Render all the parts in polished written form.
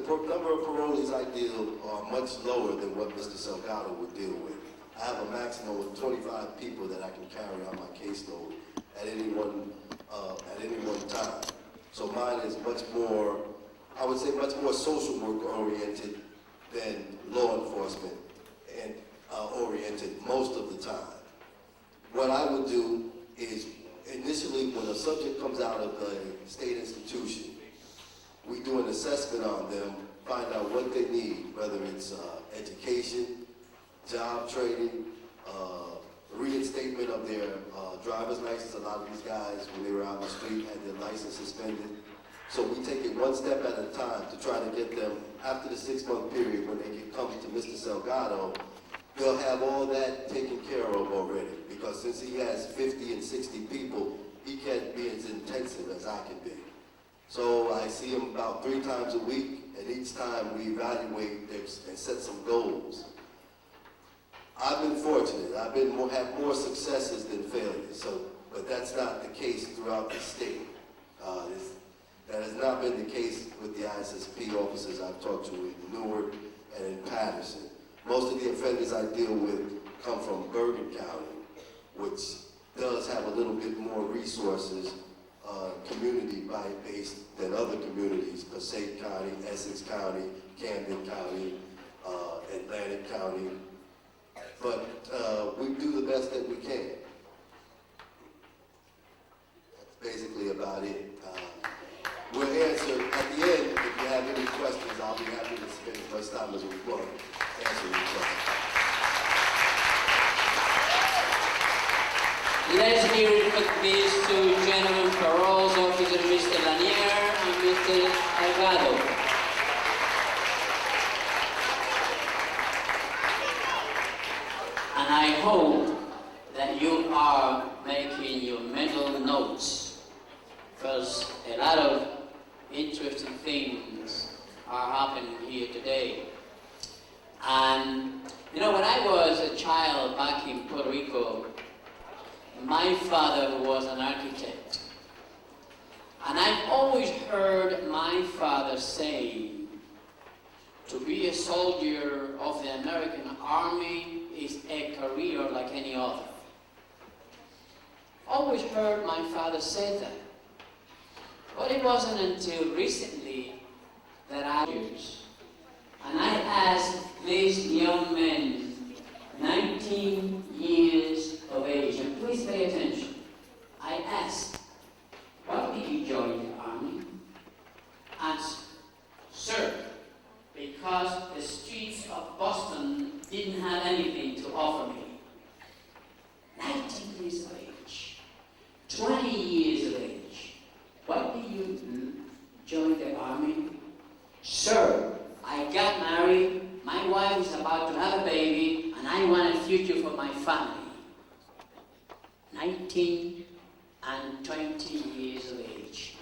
number of parolees I deal are much lower than what Mr. Salgado would deal with. I have a maximum of 25 people that I can carry on my caseload at any one time. So mine is much more, I would say, much more social work oriented than law enforcement and oriented most of the time. What I would do is, initially, when a subject comes out of a state institution, we do an assessment on them, find out what they need, whether it's education, job training, reinstatement of their driver's license. A lot of these guys, when they were out on the street, had their license suspended. So we take it one step at a time to try to get them, after the 6-month period, when they can come to Mr. Salgado, they'll have all that taken care of already. Because since he has 50 and 60 people, he can't be as intensive as I can be. So I see him about 3 times a week, and each time we evaluate and set some goals. I've been fortunate. I've had more successes than failures. But that's not the case throughout the state. That has not been the case with the ISSP officers I've talked to in Newark and in Patterson. Most of the offenders I deal with come from Bergen County, which does have a little bit more resources, community-based than other communities, Passaic County, Essex County, Camden County, Atlantic County. But we do the best that we can. That's basically about it. We'll answer at the end. If you have any questions, I'll be happy to spend as much time as we want to answer your questions. Let's give this to General Parole's Officer, Mr. Lanier and Mr. Delgado. And I hope that you are making your mental notes, because a lot of interesting things are happening here today. And you know, when I was a child back in Puerto Rico, my father was an architect. And I've always heard my father say, to be a soldier of the American Army is a career like any other. Always heard my father say that. But it wasn't until recently that and I asked this young man, 19 years of age, and please pay attention. I asked, why did you join the army? Answer, sir, because the streets of Boston didn't have anything to offer me. 19 years of age, 20 years of age. Why did you join the army? Sir, I got married, my wife is about to have a baby, and I want a future for my family. 19 and 20 years of age.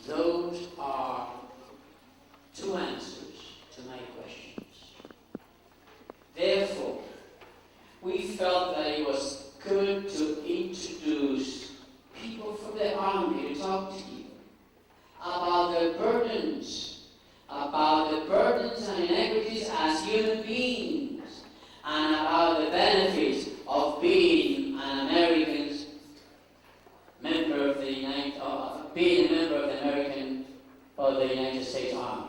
Those are 2 answers to my questions. Therefore, we felt that it was good to introduce people from the Army to talk to you about the burdens and inequities as human beings, and about the benefits of being an American member of the United States Army.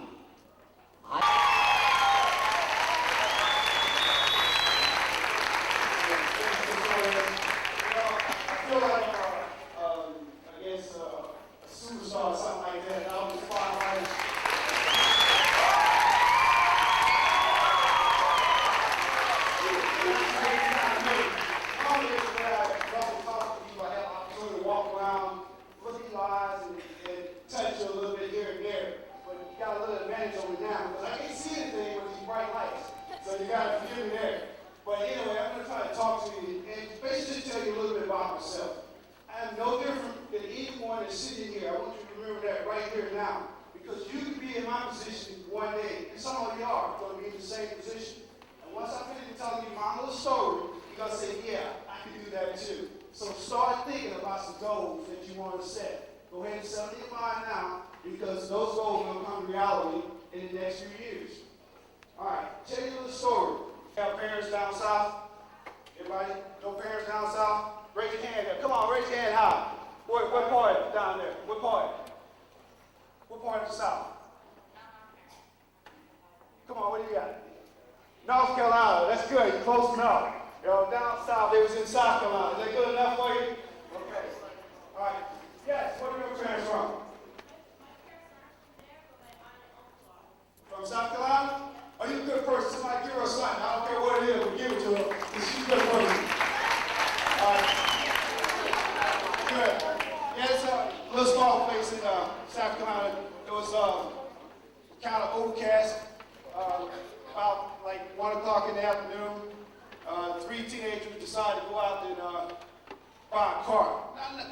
Go ahead and set them in your mind now, because those goals will come to reality in in the next few years. All right, tell you a little story. Have parents down south? Everybody? No parents down south? Raise your hand there. Come on, raise your hand high. What part down there? What part? What part of the south? Come on, what do you got? North Carolina. That's good. You're close enough. You know, down south, they was in South Carolina. Is that good enough for you? Okay. All right. Yes, where are your parents from? From South Carolina? Are you a good person? Somebody give her a sign. I don't care what it is, but give it to her. She's a good person. All right. Good. Yeah, it's a little small place in South Carolina. It was kind of overcast. About like 1 o'clock in the afternoon, 3 teenagers decided to go out and buy a car.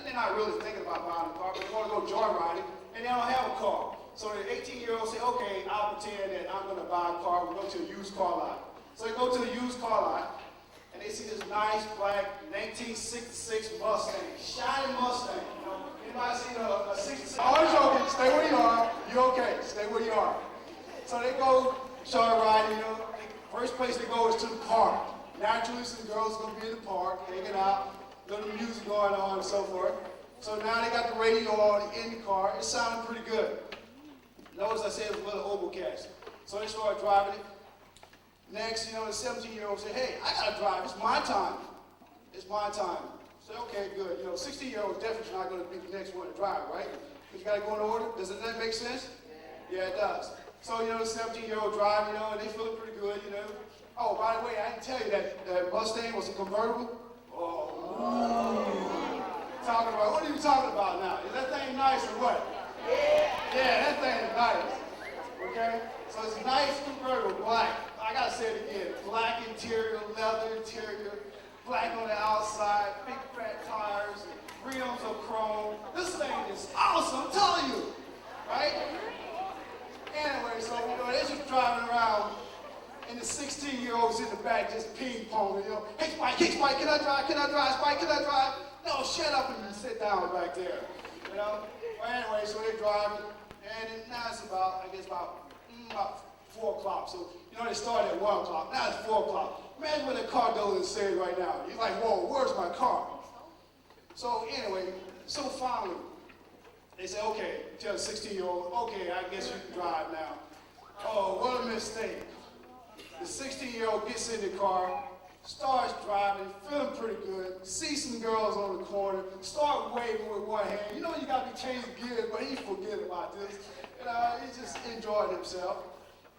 They're not really thinking about buying a car, but they want to go joyriding, and they don't have a car. So the 18-year-old say, okay, I'll pretend that I'm going to buy a car. We'll go to a used car lot. So they go to the used car lot, and they see this nice black 1966 Mustang, shiny Mustang. You know, anybody seen a 66? Always joking. Stay where you are. You're okay. Stay where you are. So they go joyriding. You know, first place they go is to the park. Naturally, some girls are going to be in the park, hanging out, little music going on and so forth. So now they got the radio on in the car. It sounded pretty good. Notice I said it was a little overcast. So they started driving it. Next, you know, the 17-year-old said, hey, I got to drive. It's my time. It's my time. Say, okay, good. You know, 16-year-old is definitely not going to be the next one to drive, right? But you got to go in order. Doesn't that make sense? Yeah, it does. So, you know, the 17-year-old drive, you know, and they feeling pretty good, you know. Oh, by the way, I didn't tell you that Mustang was a convertible. Oh. Talking about, what are you talking about now? Is that thing nice or what? Yeah, that thing is nice. Okay? So it's a nice convertible, black. I gotta say it again. Black interior, leather interior, black on the outside, big fat tires, rims of chrome. This thing is awesome, I'm telling you. Right? Anyway, so you know, they're just driving around, and the 16-year-old's in the back just ping-ponging, you know. Hey, Spike, can I drive? Can I drive? Spike, can I drive? No, shut up and sit down back there, you know. Well, anyway, so they drive, and now it's about, I guess, about 4 o'clock. So, you know, they started at 1 o'clock. Now it's 4 o'clock. Imagine what the car dealer is saying right now. He's like, whoa, where's my car? So anyway, so finally, they say, okay, tell the 16-year-old, okay, I guess you can drive now. Oh, what a mistake. The 16-year-old gets in the car, starts driving, feeling pretty good, sees some girls on the corner, start waving with one hand. You know you got to be changing gears, but he forget about this. You know, he just enjoyed himself.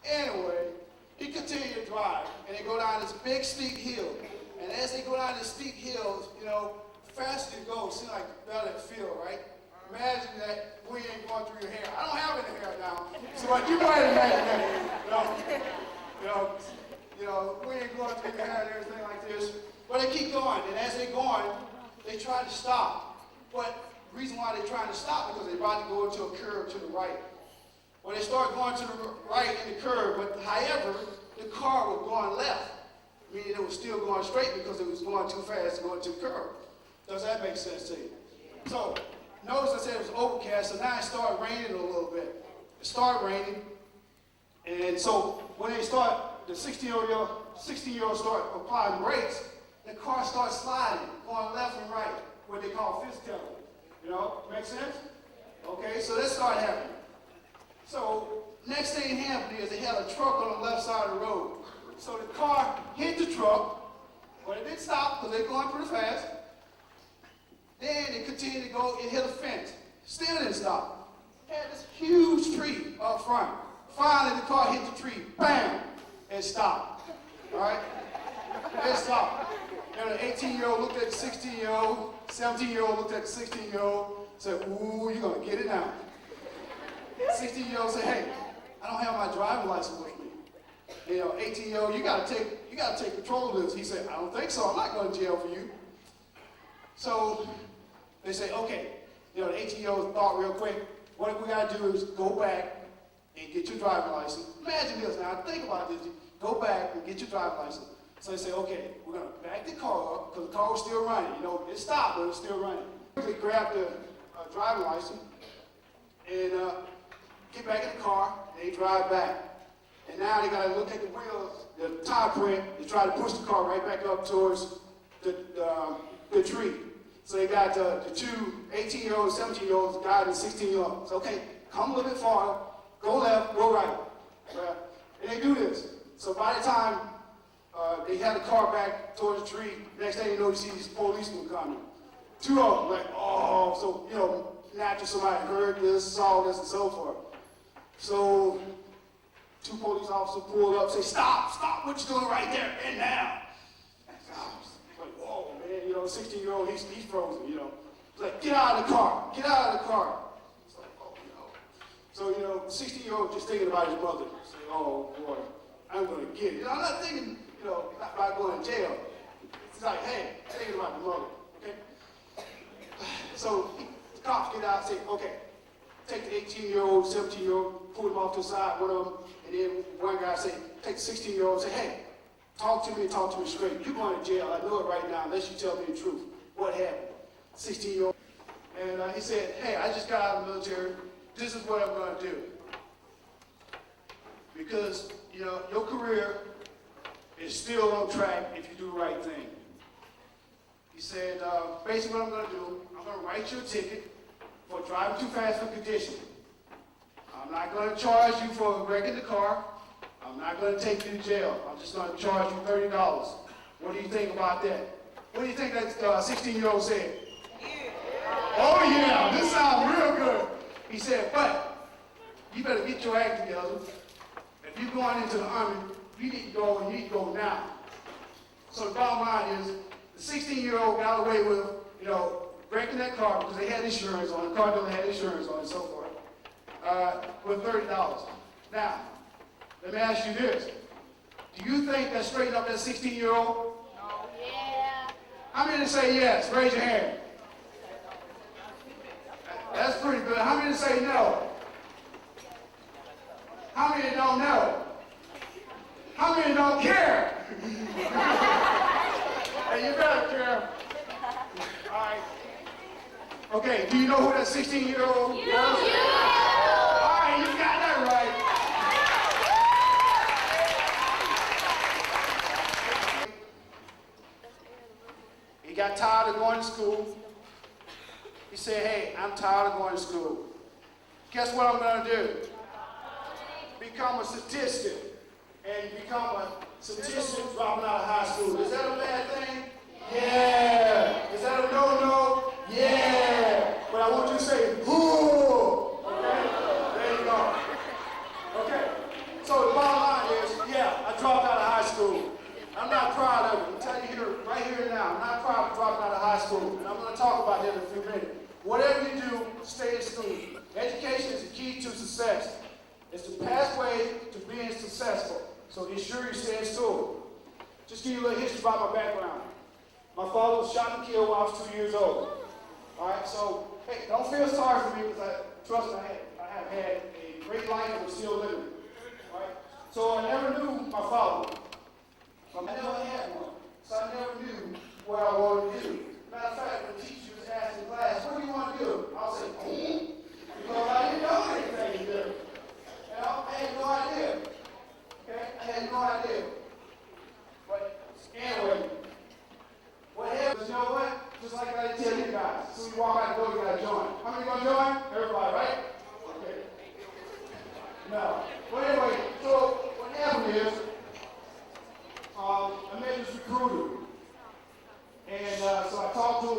Anyway, he continued to drive, and they go down this big steep hill. And as they go down this steep hill, you know, the faster you go, it seems like the better it feel, right? Imagine that wind going through your hair. I don't have any hair now, so but you might imagine that. You know, wind going through your hair and everything like this. But they keep going, and as they're going, they try to stop. But the reason why they're trying to stop is because they're about to go into a curve to the right. Well, they start going to the right in the curve, but however, the car was going left, meaning it was still going straight because it was going too fast to go into the curve. Does that make sense to you? So, notice I said it was overcast, so now it started raining a little bit. It started raining, and so when they start, the 16-year-old start applying brakes, the car starts sliding, going left and right, what they call fist-tailing. You know, make sense? Okay, so that started happening. So next thing happened is they had a truck on the left side of the road. So the car hit the truck, but it didn't stop because they're going pretty fast. Then it continued to go, it hit a fence. Still didn't stop. It had this huge tree up front. Finally, the car hit the tree. Bam! It stopped. All right? It stopped. And the 18-year-old looked at the 16-year-old, 17-year-old looked at the 16-year-old, said, ooh, you're going to get it now. 16-year-old said, hey, I don't have my driving license with me. And, you know, 18-year-old, you gotta take control of this. He said, I don't think so. I'm not going to jail for you. So they say, okay. You know, the 18-year-old thought real quick, what we got to do is go back and get your driving license. Imagine this now. Think about this. Go back and get your driving license. So they say, okay, we're going to back the car up because the car was still running. You know, it stopped, but it was still running. They grabbed the driving license and get back in the car, and they drive back. and now they got to look at the wheels, the tire print, to try to push the car right back up towards the tree. So they got the two 18-year-olds, 17-year-olds, the guy and the 16-year-olds. Okay, come a little bit farther, go left, go right. And they do this. So by the time they had the car back towards the tree, next thing you know, you see these policemen coming. Two of them, like, oh, so, you know, naturally somebody heard this, saw this, and so forth. So, two police officers pulled up, say, stop what you doing right there, and now. Like, whoa, man, you know, 16-year-old, he's frozen, you know. It's like, get out of the car. It's like, oh, no. So, you know, 16-year-old just thinking about his mother. Saying, oh, boy, I'm going to get it. You know, I'm not thinking, you know, about going to jail. It's like, hey, thinking about the mother, okay? So, the cops get out and say, okay, take the 18-year-old, 17-year-old, pull them off to the side, one of them, and then one guy say, take the 16-year-old and say, hey, talk to me straight. You're going to jail. I know it right now, unless you tell me the truth. What happened? 16-year-old. And he said, hey, I just got out of the military. This is what I'm going to do. Because, you know, your career is still on track if you do the right thing. He said, basically what I'm going to do, I'm going to write you a ticket for driving too fast for conditioning. I'm not going to charge you for wrecking the car. I'm not going to take you to jail. I'm just going to charge you $30. What do you think about that? What do you think that 16-year-old said? Yeah. Oh yeah, this sounds real good. He said, but you better get your act together. If you're going into the Army, you need to go now. So the bottom line is, the 16-year-old got away with, you know, wrecking that car because they had insurance on it, the car dealer had insurance on it, and so forth, with $30. Now, let me ask you this. Do you think that straightened up that 16-year-old? No. Yeah. How many say yes? Raise your hand. That's pretty good. How many say no? How many don't know? How many don't care? Hey, you better care. All right. Okay, do you know who that 16-year-old was? You. All right, you got that right. He got tired of going to school. He said, hey, I'm tired of going to school. Guess what I'm going to do? Become a statistic. And become a statistic dropping out of high school. Is that a bad thing? Yeah. Is that a no-no? Yeah. But I want you to say, whoo. Okay? There you go. Okay. So the bottom line is, yeah, I dropped out of high school. I'm not proud of it. I'm telling you here, right here and now, I'm not proud of dropping out of high school. And I'm going to talk about that in a few minutes. Whatever you do, stay in school. Education is the key to success. It's the pathway to being successful. So ensure you stay in school. Just give you a little history about my background. My father was shot and killed when I was 2 years old. All right, so, hey, don't feel sorry for me because trust me, I have had a great life and I'm still living. All right, so I never knew my father. I never had one, so I never knew what I wanted to do. Matter of fact, when the teacher was asking the class, what do you want to do? I'll say, because I didn't know anything to do. You know, I had no idea. Okay, I had no idea. But anyway, what happened, you know what? Just like I tell you guys, so you walk out the door, you gotta join. How many gonna join? Everybody, right? Okay. No. But anyway, so what happened is, I met this recruiter. And so I talked to him,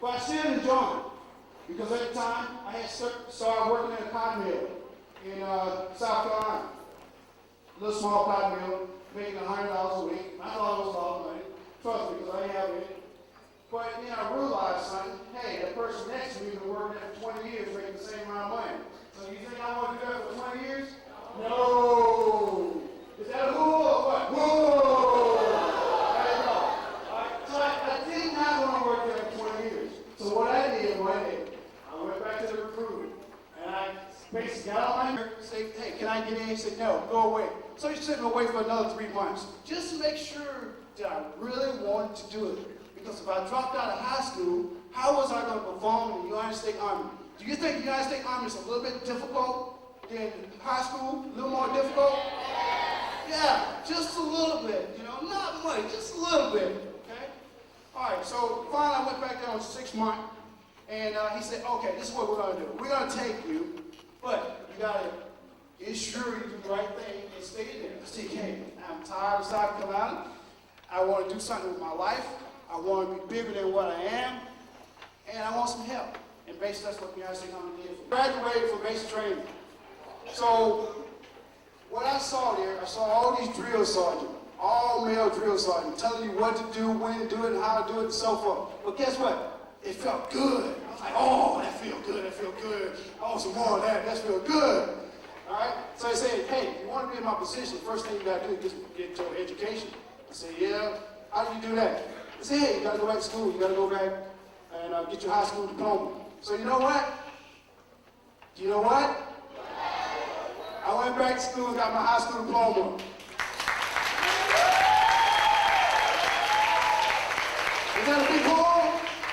but I still enjoyed it. Because at the time, I had started working at a cotton mill in South Carolina. A little small cotton mill, making $100 a week. I thought it was a lot of money. Trust me, because I didn't have it. But then I realized, son, hey, the person next to me has been working there for 20 years making the same amount of money. So you think I want to do that for 20 years? No. Is that a whoa or what? Whoa! There you go. So I did not want to work there for 20 years. So what I did one day, I went back to the recruiter, and I basically got on my and said, hey, can I get in? He said, no, go away. So he sent me away for another 3 months, just to make sure that I really wanted to do it. Because if I dropped out of high school, how was I going to perform in the United States Army? Do you think the United States Army is a little bit difficult than high school? A little more difficult? money, just a little bit, okay? All right, so finally I went back there on 6 months, and he said, okay, this is what we're gonna do. We're gonna take you, but you gotta ensure you do the right thing and stay there. I said, hey, I'm tired of South Carolina. I want to do something with my life. I want to be bigger than what I am, and I want some help. And basically, that's what the United States Army did. Graduated from basic training. So, what I saw there, I saw all these drill sergeants, all male drill sergeants, telling you what to do, when to do it, and how to do it, and so forth. But guess what? It felt good. I was like, oh, that feels good, that feels good. I want some more of that, that feels good. All right? So they said, hey, if you want to be in my position, the first thing you got to do is get your education. I said, yeah, how do you do that? They said, hey, you got to go back to school. You got to go back and get your high school diploma. So you know what? Do you know what? I went back to school and got my high school diploma. Is that a big hole?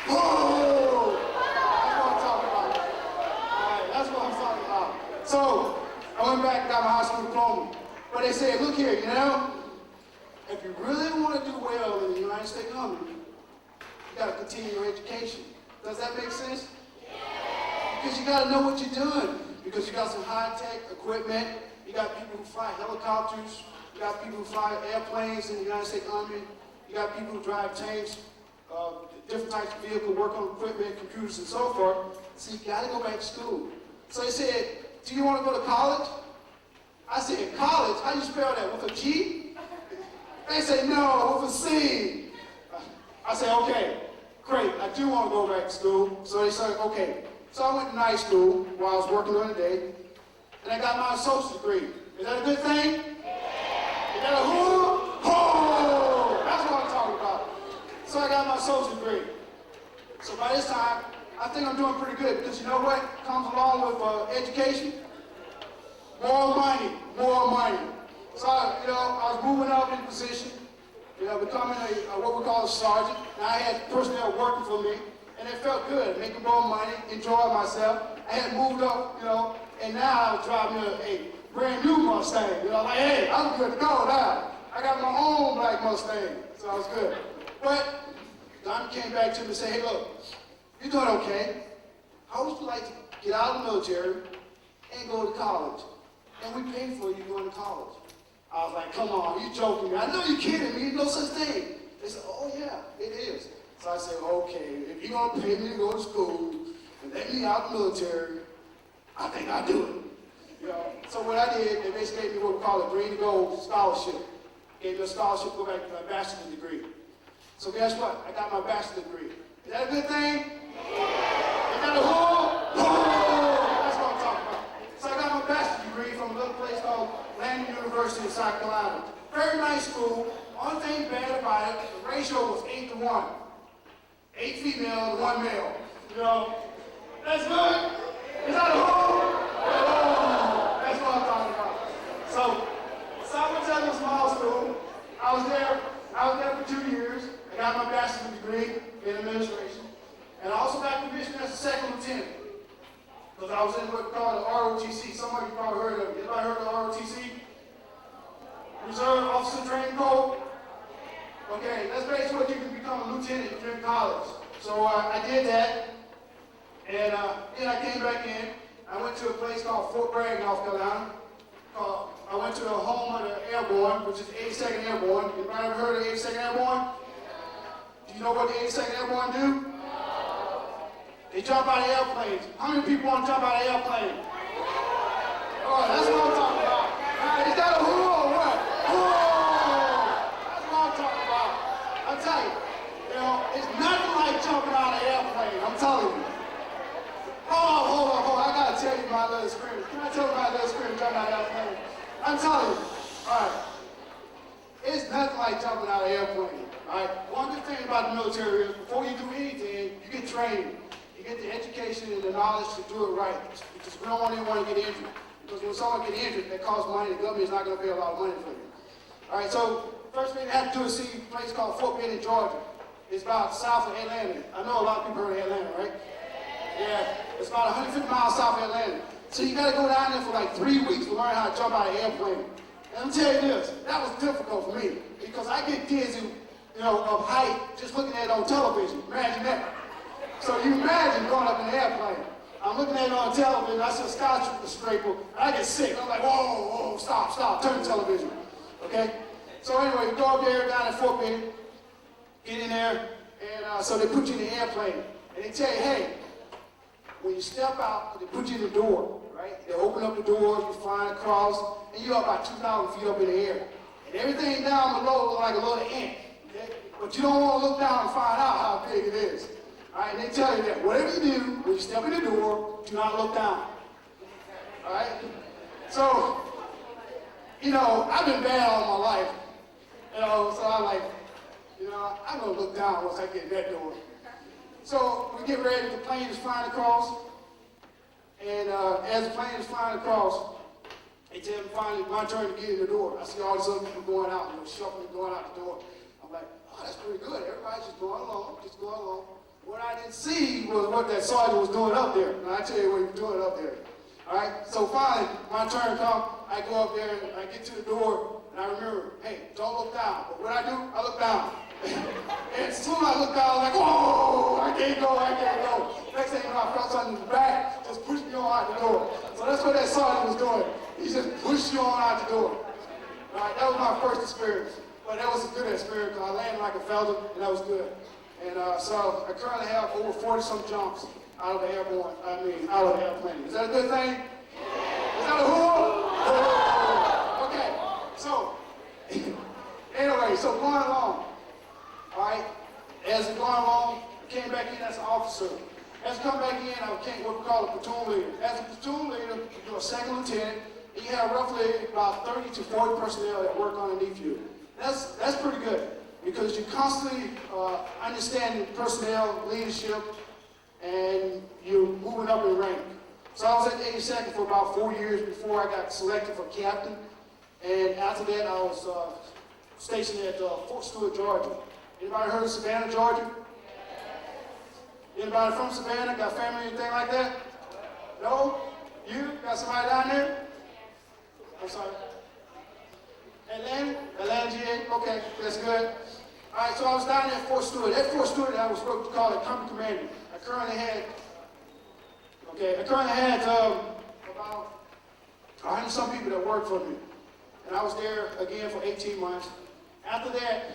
Whoa! That's what I'm talking about. All right, that's what I'm talking about. So I went back and got my high school diploma. But they said, look here, you know, if you really want to do well in the United States Army, you got to continue your education. Does that make sense? Because you got to know what you're doing. Because you got some high-tech equipment. You got people who fly helicopters. You got people who fly airplanes in the United States Army. You got people who drive tanks, different types of vehicles, work on equipment, computers, and so forth. So you got to go back to school. So they said, do you want to go to college? I said, college? How do you spell that? With a G? They said, no, with a C. I said, okay, great. I do want to go back to school. So they said, okay. So I went to night school while I was working during the day, and I got my associate's degree. Is that a good thing? Is that a who? Ho! That's what I'm talking about. So I got my associate's degree. So by this time, I think I'm doing pretty good, because you know what comes along with education? More money, more money. So, I was moving up in position, becoming what we call a sergeant. Now I had personnel working for me, and it felt good, making more money, enjoying myself. I had moved up, and now I was driving a brand new Mustang. Like, hey, I'm good to go now. I got my own black Mustang, so I was good. But Don came back to me and said, hey, look, you're doing okay. How would you like to get out of the military and go to college? And we pay for you going to college. I was like, come on, you joking me. I know you're kidding me. No such thing. They said, oh, yeah, it is. So I said, okay, if you're going to pay me to go to school and let me out of the military, I think I'll do it. So what I did, they basically gave me what we call a green to gold scholarship. Gave me a scholarship to go back to my bachelor's degree. So guess what? I got my bachelor's degree. Is that a good thing? Is that a who? That's what I'm talking about. So I got my bachelor's degree from a little place called Landon University in South Carolina. Very nice school. Only thing bad about it, the ratio was 8 to 1. 8 female to 1 male. That's good. Is that a who? That's what I'm talking about. So I went to a small school. I was there for 2 years. I got my bachelor's degree in administration. And I also got commissioned as a second lieutenant. Because I was in what we call the ROTC. Some of you probably heard of it. Anybody heard of the ROTC? Reserve Officer Training Code? Okay, that's basically what you can become a lieutenant if you're in college. So I did that, and then I came back in. I went to a place called Fort Bragg, North Carolina. I went to the home of the Airborne, which is 82nd Airborne. Anybody ever heard of 82nd Airborne? Do you know what the 82nd Airborne do? They jump out of airplanes. How many people want to jump out of airplanes? Oh, that's what I'm talking about. Is that a who or what? Who? That's what I'm talking about. I'll tell you, it's nothing like jumping out of an airplane. I'm telling you. Hold on. I gotta tell you my little experience. Can I tell you my little experience jumping out of an airplane? I'm telling you. All right. It's nothing like jumping out of an airplane. All right. One good thing about the military is before you do anything, you get training. You get the education and the knowledge to do it right. Because we don't want anyone to get injured. Because when someone gets injured, that costs money. The government is not going to pay a lot of money for you. All right, so first thing you have to do is see a place called Fort Benning, Georgia. It's about south of Atlanta. I know a lot of people heard of Atlanta, right? Yeah, it's about 150 miles south of Atlanta. So you got to go down there for like 3 weeks to learn how to jump out of an airplane. And I'm telling you this, that was difficult for me because I get dizzy, of height just looking at it on television. Imagine that. So you imagine going up in an airplane. I'm looking at it on television, I see a skyscraper, and I get sick. I'm like, whoa, stop, turn the television. Okay? So anyway, we go up there down at Fort Benning, get in there, and so they put you in the airplane. And they tell you, hey, when you step out, they put you in the door, right? They open up the doors, you flying across, and you're about 2,000 feet up in the air. And everything down below looks like a little ant, okay? But you don't want to look down and find out how big it is. All right, and they tell you that whatever you do, when you step in the door, do not look down. All right? So, I've been bad all my life. So I'm like, I'm going to look down once I get in that door. So we get ready, the plane is flying across. And as the plane is flying across, they tell me finally, my turn to get in the door. I see all these other people going out, shuffling, going out the door. I'm like, oh, that's pretty good. Everybody's just going along. What I didn't see was what that sergeant was doing up there. And I tell you what he was doing up there. All right? So finally, my turn comes. I go up there and I get to the door. And I remember, hey, don't look down. But what I do, I look down. And as soon as I look down, I'm like, whoa, I can't go. Next thing you know, I felt something in the back, just pushed me on out the door. So that's what that sergeant was doing. He just pushed you on out the door. All right? That was my first experience. But that was a good experience because I landed like a feather, and that was good. And so I currently have over 40-some jumps out of the airplane. Is that a good thing? Is that a whoa? Okay, so anyway, so going along, all right, as going along, I came back in as an officer. As I come back in, I became what we call a platoon leader. As a platoon leader, you're a second lieutenant, and you have roughly about 30 to 40 personnel that work underneath you. That's pretty good. Because you constantly understand personnel, leadership, and you're moving up in rank. So I was at 82nd for about 4 years before I got selected for captain. And after that, I was stationed at Fort Stewart, Georgia. Anybody heard of Savannah, Georgia? Anybody from Savannah? Got family, anything like that? No? You? Got somebody down there? I'm sorry. Atlanta, GA? Okay, that's good. All right, so I was down there at Fort Stewart. At Fort Stewart, I was what we call a company commander. I currently had about 100-some people that worked for me. And I was there again for 18 months. After that,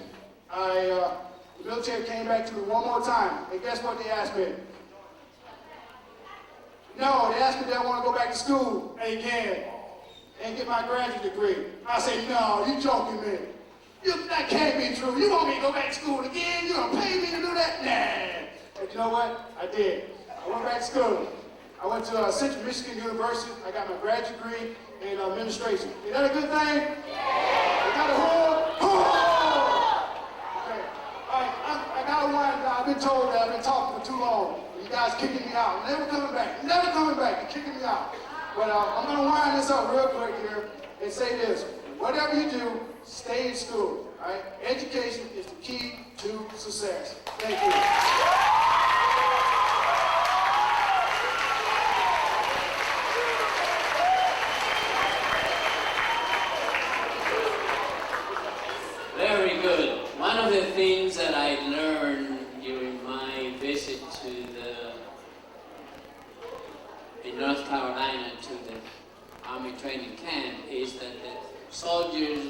the military came back to me one more time. And guess what they asked me? No, they asked me if I want to go back to school again and get my graduate degree. I said, no, you joking me. That can't be true. You want me to go back to school again? You gonna pay me to do that? Nah. But you know what? I did. I went back to school. I went to Central Michigan University. I got my graduate degree in administration. Is that a good thing? Yeah. Is that a whore? Okay. All right. I got to wind down. I've been told that I've been talking for too long. You guys kicking me out. Never coming back. Never coming back. You're kicking me out. But I'm going to wind this up real quick here and say this. Whatever you do, stay in school. All right? Education is the key to success. Thank you. Very good. One of the things that I learned during my visit in North Carolina to the Army training camp is that the soldiers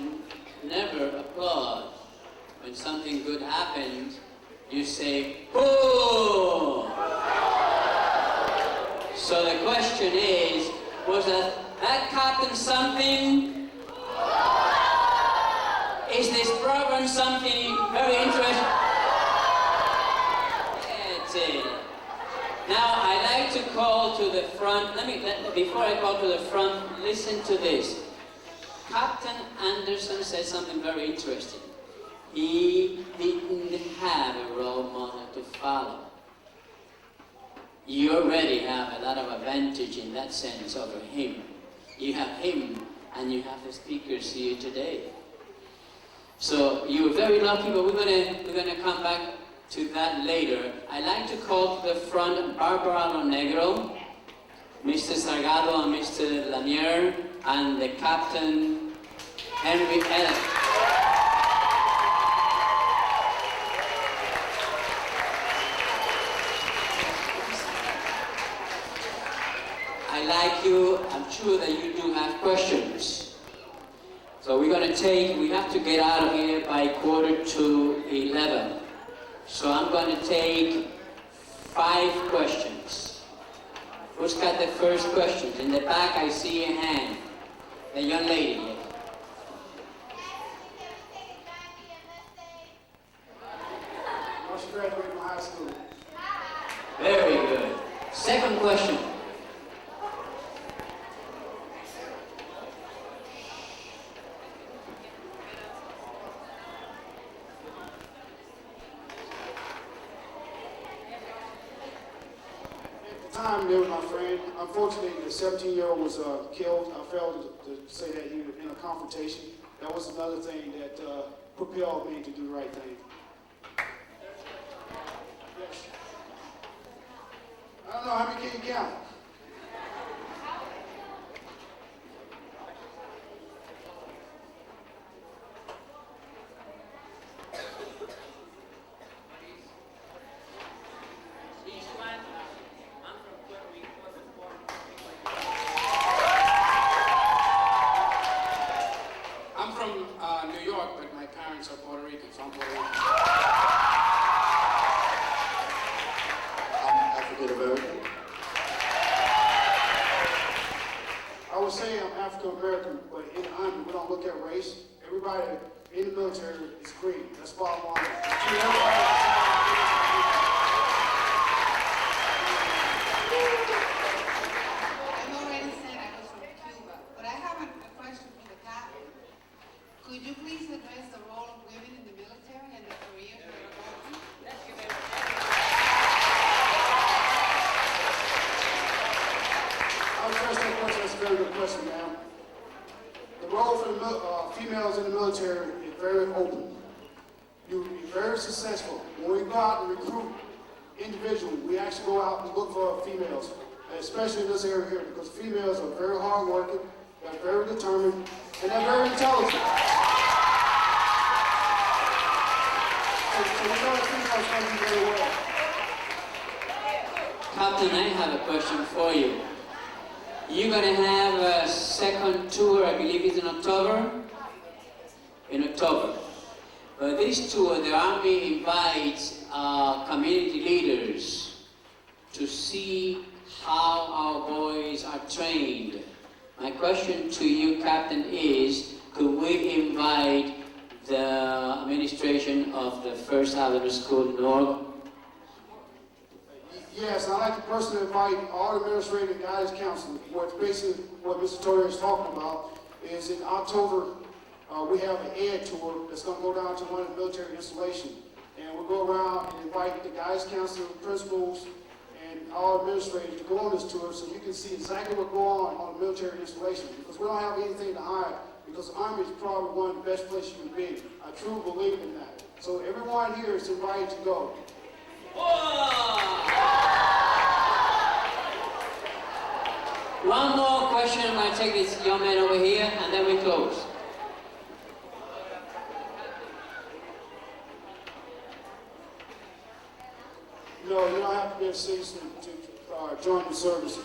never applaud. When something good happens, you say, "Boom!" So the question is, was that captain something? Is this program something very interesting? That's it. Now I like to call to the front. Before I call to the front, listen to this. Captain Anderson said something very interesting. He didn't have a role model to follow. You already have a lot of advantage in that sense over him. You have him and you have the speakers here today. So you're very lucky, but we're gonna come back to that later. I'd like to call to the front Barbara Lonegro, Mr. Sargado and Mr. Lanier, and the captain Henry Allen. I like you. I'm sure that you do have questions. So we have to get out of here by 11:15. So I'm going to take 5 questions. Who's got the first questions? In the back, I see a hand. The young lady. Once you graduate from high school. Very good. Second question. Time there, my friend. Unfortunately, the 17-year-old was killed. I failed to say that he was in a confrontation. That was another thing that propelled me to do the right thing. Yes. I don't know, how many can you count? I'm from New York, but my parents are Puerto Rican, so I'm Puerto Rican. I'm African American. I would say I'm African American, but in the Army, we don't look at race. Everybody in the military is green. That's bottom line. Treat everybody the same. I've already said I was from Cuba, but I have a question for the captain. Could you please address the role of women in the military and the career for women? I'll address that question. That's a very good question, ma'am. The role for the females in the military is very open. You'll be very successful. When we go out and recruit individuals, we actually go out and look for females, especially in this area here, because females are very hardworking, they're very determined, and they're very intelligent. So we know the females can do very well. Captain, I have a question for you. You're going to have a second tour, I believe it's in October? In October. But this tour, the Army invites community leaders to see how our boys are trained. My question to you, Captain, is could we invite the administration of the First Avenue School in Newark? Yes, I'd like to personally invite all administrative guidance counselors. What basically what Mr. Torre is talking about is in October, we have an ed tour that's going to go down to one of the military installations. And we'll go around and invite the guidance counselors, principals, and all administrators to go on this tour so you can see exactly what's going on the military installation. Because we don't have anything to hide, because the Army is probably one of the best places you can be. I truly believe in that. So everyone here is invited to go. One more question. I'm going to take this young man over here, and then we close. No, you don't have to be a citizen to join the service.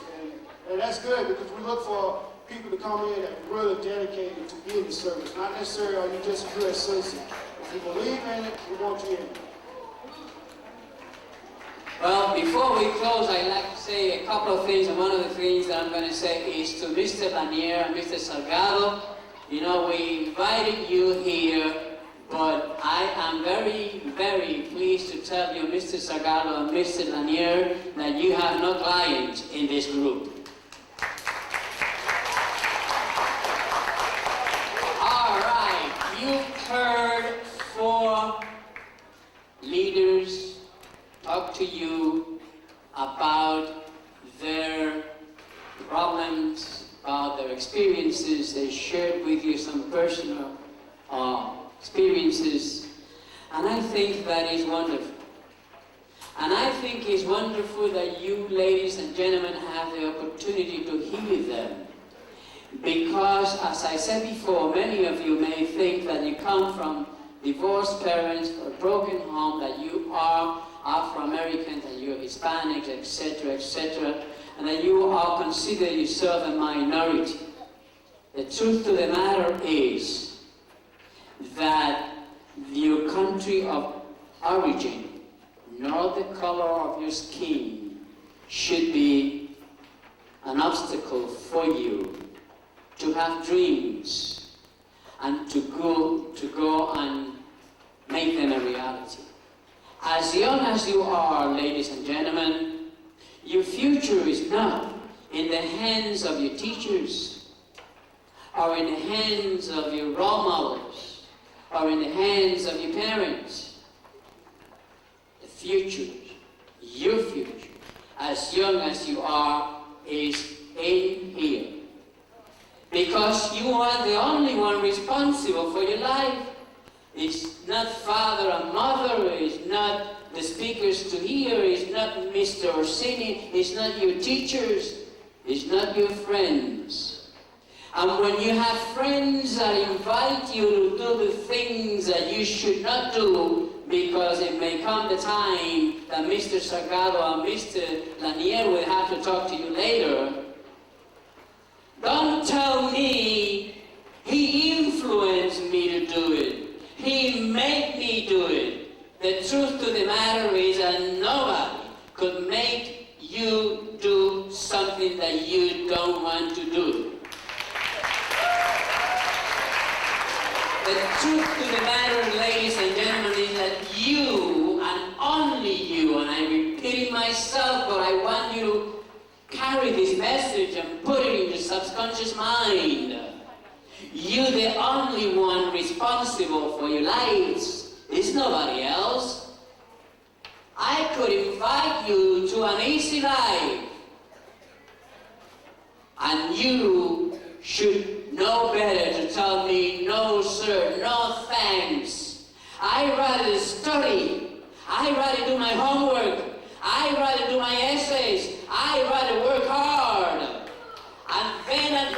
And that's good, because we look for people to come in that are really dedicated to be in the service. Not necessarily are you just a U.S. citizen. If you believe in it, we want you in. Well, before we close, I'd like to say a couple of things, and one of the things that I'm going to say is to Mr. Lanier and Mr. Salgado. You know, we invited you here, but I am very, very pleased to tell you, Mr. Salgado and Mr. Lanier, that you have no client in this group. All right, you've heard 4 leaders talk to you about their problems, about their experiences. They shared with you some personal experiences, and I think that is wonderful. And I think it's wonderful that you, ladies and gentlemen, have the opportunity to hear them, Because, as I said before, many of you may think that you come from divorced parents or a broken home, that you are Afro-American, that you're Hispanic, etc., and that you are considered yourself a minority. The truth of the matter is that your country of origin, not the color of your skin, should be an obstacle for you to have dreams and to go and make them a reality. As young as you are, ladies and gentlemen, your future is not in the hands of your teachers, or in the hands of your role models, or in the hands of your parents. The future, your future, as young as you are, is in here. Because you are the only one responsible for your life. It's not father and mother, it's not the speakers to hear, it's not Mr. Orsini, it's not your teachers, it's not your friends. And when you have friends that invite you to do the things that you should not do, because it may come the time that Mr. Salgado and Mr. Lanier will have to talk to you later, don't tell me he influenced me to do it. He made me do it. The truth of the matter is that nobody could make you do something that you don't want to do. The truth of the matter, ladies and gentlemen, is that you, and only you, and I'm repeating myself, but I want you to carry this message and put it in your subconscious mind. You're the only one responsible for your lives. It's nobody else. I could invite you to an easy life, and you should know better to tell me, no sir, no thanks. I rather study. I rather do my homework. I rather do my essays. I rather work hard. And then at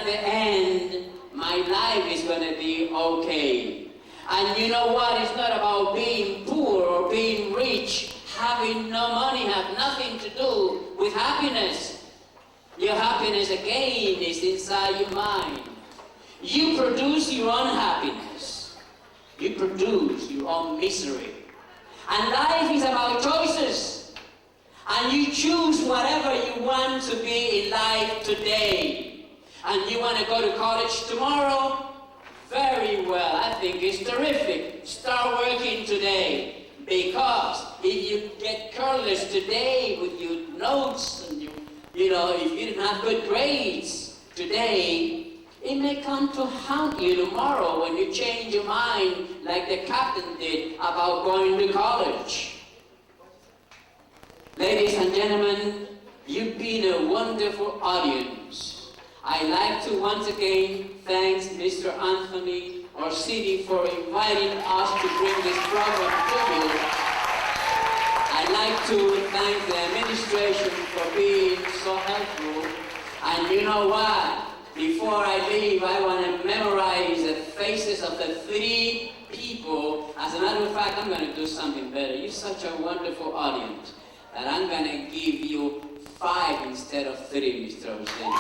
the end, my life is going to be okay. And you know what? It's not about being poor or being rich. Having no money have nothing to do with happiness. Your happiness, again, is inside your mind. You produce your own happiness. You produce your own misery. And life is about choices. And you choose whatever you want to be in life today. And you want to go to college tomorrow? Very well, I think it's terrific. Start working today. Because if you get careless today with your notes and if you didn't have good grades today, it may come to haunt you tomorrow when you change your mind like the captain did about going to college. Ladies and gentlemen, you've been a wonderful audience. I'd like to once again thank Mr. Anthony Orsini for inviting us to bring this program to you. I'd like to thank the administration for being so helpful. And you know what? Before I leave, I want to memorize the faces of the 3 people. As a matter of fact, I'm going to do something better. You're such a wonderful audience that I'm going to give you 5 instead of 3, Mr. Orsini.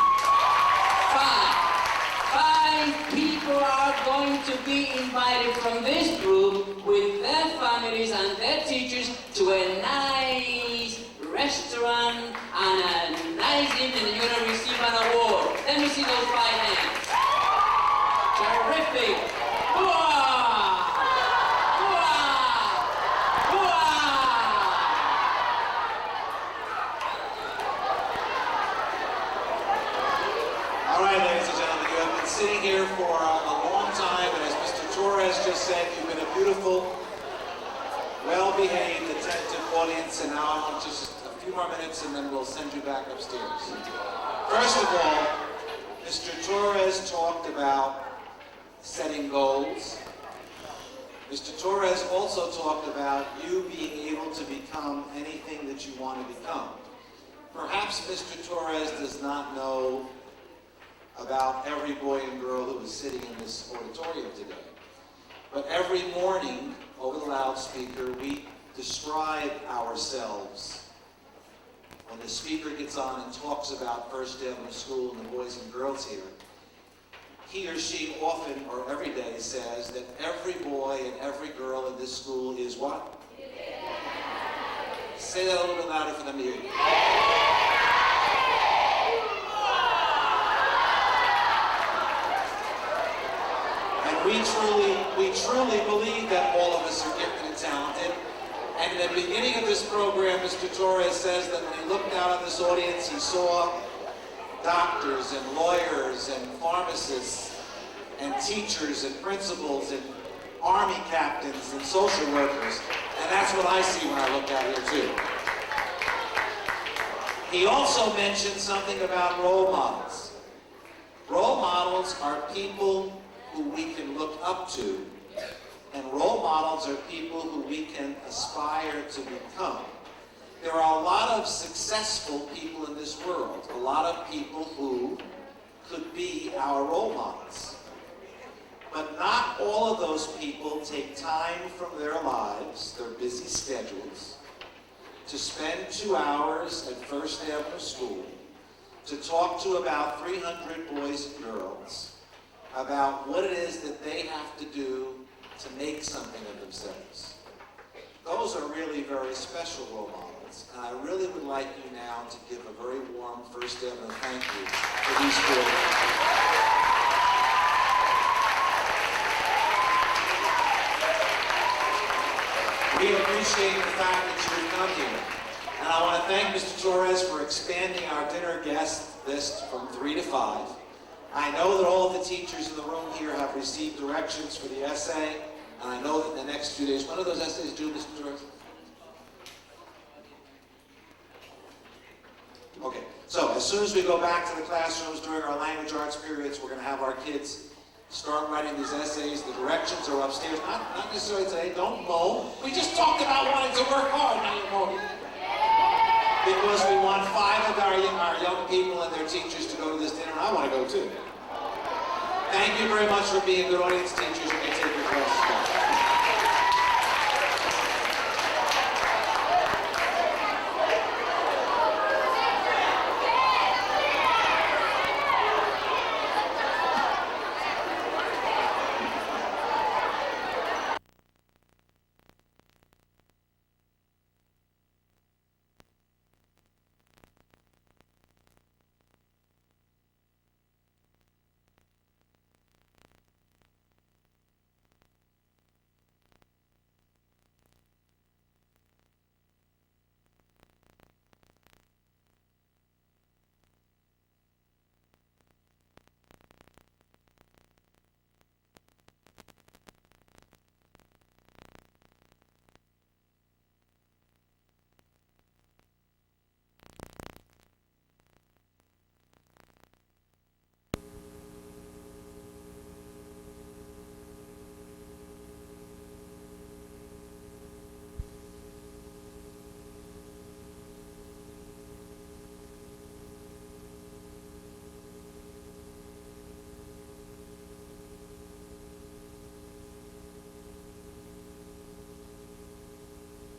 5 people are going to be invited from this group with their families and their teachers to a nice restaurant and a nice evening, and you're going to receive an award. Let me see those 5 hands. Terrific. Hooah! Hooah! Hooah! All right, ladies and gentlemen, you have been sitting here for a long time, and as Mr. Torres just said, you've been a beautiful, well-behaved, attentive audience, and now I want just a few more minutes, and then we'll send you back upstairs. First of all, Mr. Torres talked about setting goals. Mr. Torres also talked about you being able to become anything that you want to become. Perhaps Mr. Torres does not know about every boy and girl who is sitting in this auditorium today. But every morning, over the loudspeaker, we describe ourselves. When the speaker gets on and talks about First Avenue School and the boys and girls here, he or she often or every day says that every boy and every girl in this school is what? Yeah. Say that a little bit louder for them to hear you. We truly believe that all of us are gifted and talented. And in the beginning of this program, Mr. Torres says that when he looked out on this audience, he saw doctors and lawyers and pharmacists and teachers and principals and army captains and social workers. And that's what I see when I look out here too. He also mentioned something about role models. Role models are people who we can look up to, and role models are people who we can aspire to become. There are a lot of successful people in this world, a lot of people who could be our role models. But not all of those people take time from their lives, their busy schedules, to spend 2 hours at First Avenue School to talk to about 300 boys and girls about what it is that they have to do to make something of themselves. Those are really very special role models, and I really would like you now to give a very warm First Avenue thank you to these boys. We appreciate the fact that you've come here, and I want to thank Mr. Torres for expanding our dinner guest list from 3 to 5. I know that all of the teachers in the room here have received directions for the essay, and I know that in the next few days, when are those essays due, Mr. Torres? Okay, so as soon as we go back to the classrooms during our language arts periods, we're going to have our kids start writing these essays. The directions are upstairs. Not necessarily today, don't moan. We just talked about wanting to work hard, now you're moaning. Because we want 5 of our young people and their teachers to go to this dinner, and I want to go too. Thank you very much for being good audience teachers. You may take your classes back.